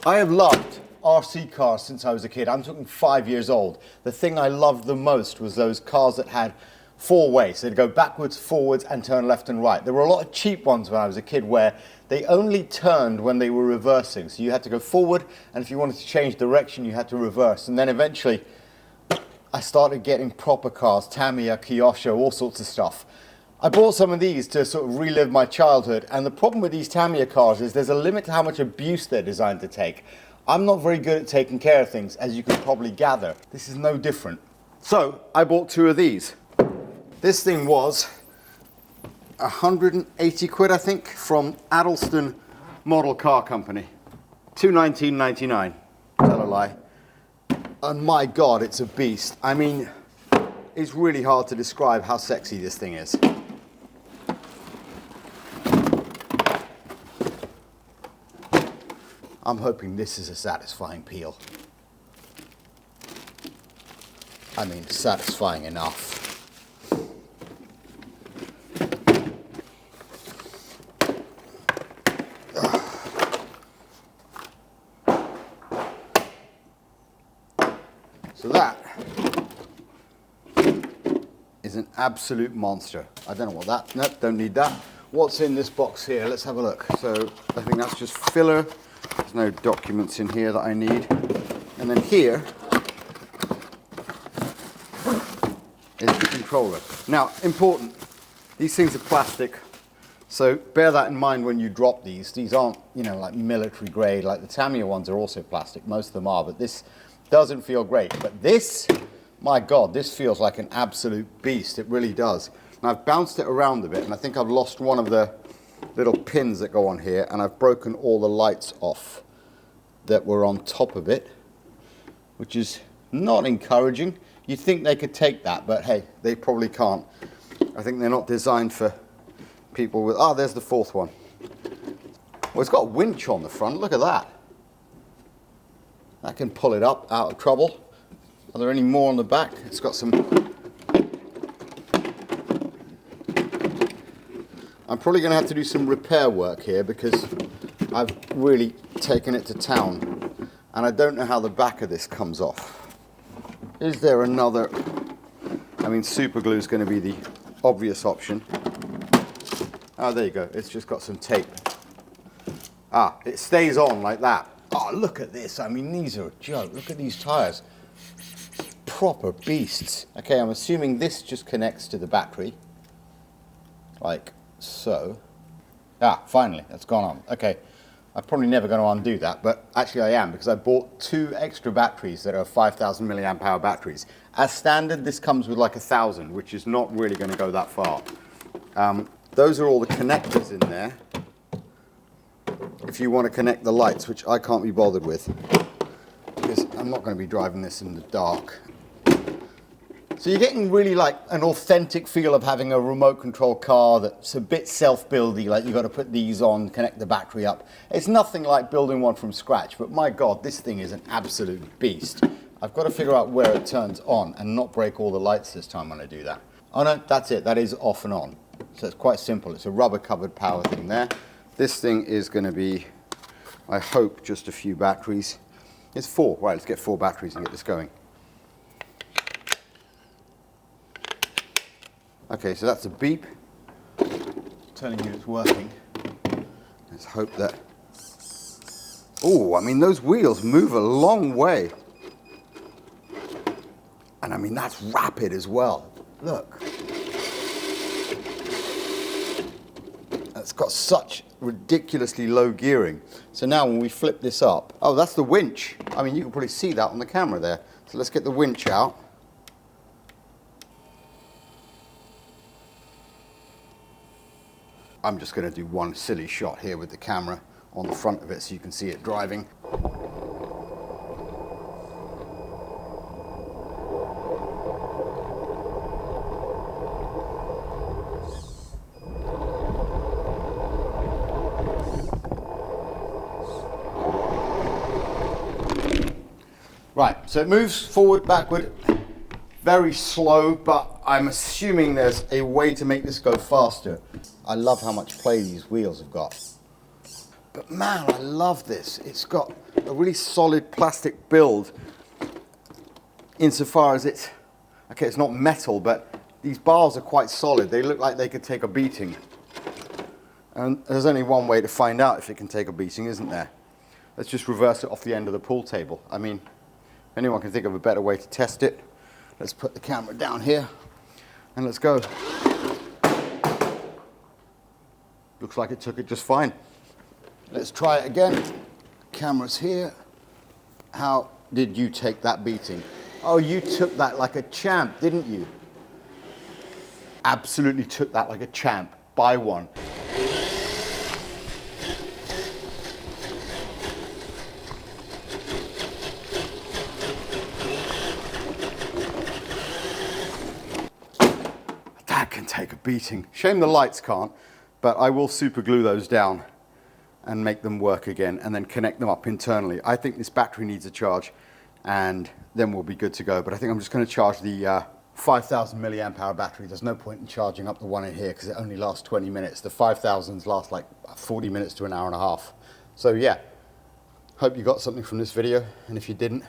I have loved RC cars since I was a kid. I'm talking 5 years old. The thing I loved the most was those cars that had four ways. They'd go backwards, forwards, and turn left and right. There were a lot of cheap ones when I was a kid where they only turned when they were reversing. So you had to go forward, and if you wanted to change direction, you had to reverse. And then eventually, I started getting proper cars, Tamiya, Kyosho, all sorts of stuff. I bought some of these to sort of relive my childhood, and the problem with these Tamiya cars is there's a limit to how much abuse they're designed to take. I'm not very good at taking care of things, as you can probably gather. This is no different. So, I bought two of these. This thing was 180 quid, I think, from Addlestone Model Car Company. $219.99, tell a lie. And my God, it's a beast. I mean, it's really hard to describe how sexy this thing is. I'm hoping this is a satisfying peel. I mean, satisfying enough. So that is an absolute monster. I don't know what that, nope, don't need that. What's in this box here? Let's have a look. So I think that's just filler. There's no documents in here that I need. And then here is the controller. Now, important, these things are plastic, so bear that in mind when you drop these. These aren't, you know, like military grade, like the Tamiya ones are also plastic, most of them are, but this doesn't feel great. But this, my God, this feels like an absolute beast, it really does. And I've bounced it around a bit, and I think I've lost one of the little pins that go on here, and I've broken all the lights off that were on top of it, which is not encouraging. You'd think they could take that, but hey, they probably can't. I think they're not designed for people with, oh, there's the fourth one. Well, it's got a winch on the front, look at that. That can pull it up out of trouble. Are there any more on the back? It's got some, I'm probably going to have to do some repair work here because I've really taken it to town and I don't know how the back of this comes off. Is there another, I mean, super glue is going to be the obvious option. Oh, there you go, it's just got some tape. Ah, it stays on like that. Oh, look at this, I mean, these are a joke. Look at these tires. Proper beasts. Okay, I'm assuming this just connects to the battery. Like so. Ah, finally, that's gone on. Okay, I'm probably never going to undo that, but actually I am, because I bought two extra batteries that are 5,000 milliamp hour batteries. As standard, this comes with like 1,000, which is not really going to go that far. Those are all the connectors in there. If you want to connect the lights, which I can't be bothered with, because I'm not going to be driving this in the dark. So you're getting really like an authentic feel of having a remote control car that's a bit self-buildy, like you've got to put these on, connect the battery up. It's nothing like building one from scratch, but my God, this thing is an absolute beast. I've got to figure out where it turns on and not break all the lights this time when I do that. Oh no, that's it, that is off and on. So it's quite simple, it's a rubber covered power thing there. This thing is going to be, I hope, just a few batteries. It's 4, right, let's get 4 batteries and get this going. Okay, so that's a beep telling you it's working. Let's hope that, oh, I mean, those wheels move a long way. And I mean, that's rapid as well. Look. It's got such ridiculously low gearing. So now when we flip this up, oh, that's the winch. I mean, you can probably see that on the camera there. So let's get the winch out. I'm just going to do one silly shot here with the camera on the front of it so you can see it driving. Right, so it moves forward, backward, very slow, but I'm assuming there's a way to make this go faster. I love how much play these wheels have got. But man, I love this. It's got a really solid plastic build insofar as it's, okay, it's not metal, but these bars are quite solid. They look like they could take a beating. And there's only one way to find out if it can take a beating, isn't there? Let's just reverse it off the end of the pool table. I mean, anyone can think of a better way to test it. Let's put the camera down here and let's go. Looks like it took it just fine. Let's try it again. Camera's here. How did you take that beating? Oh, you took that like a champ, didn't you? Absolutely took that like a champ. By one. That can take a beating. Shame the lights can't, but I will super glue those down and make them work again and then connect them up internally. I think this battery needs a charge and then we'll be good to go. But I think I'm just going to charge the 5,000 milliamp hour battery. There's no point in charging up the one in here because it only lasts 20 minutes. The 5,000s last like 40 minutes to an hour and a half. So yeah, hope you got something from this video, and if you didn't,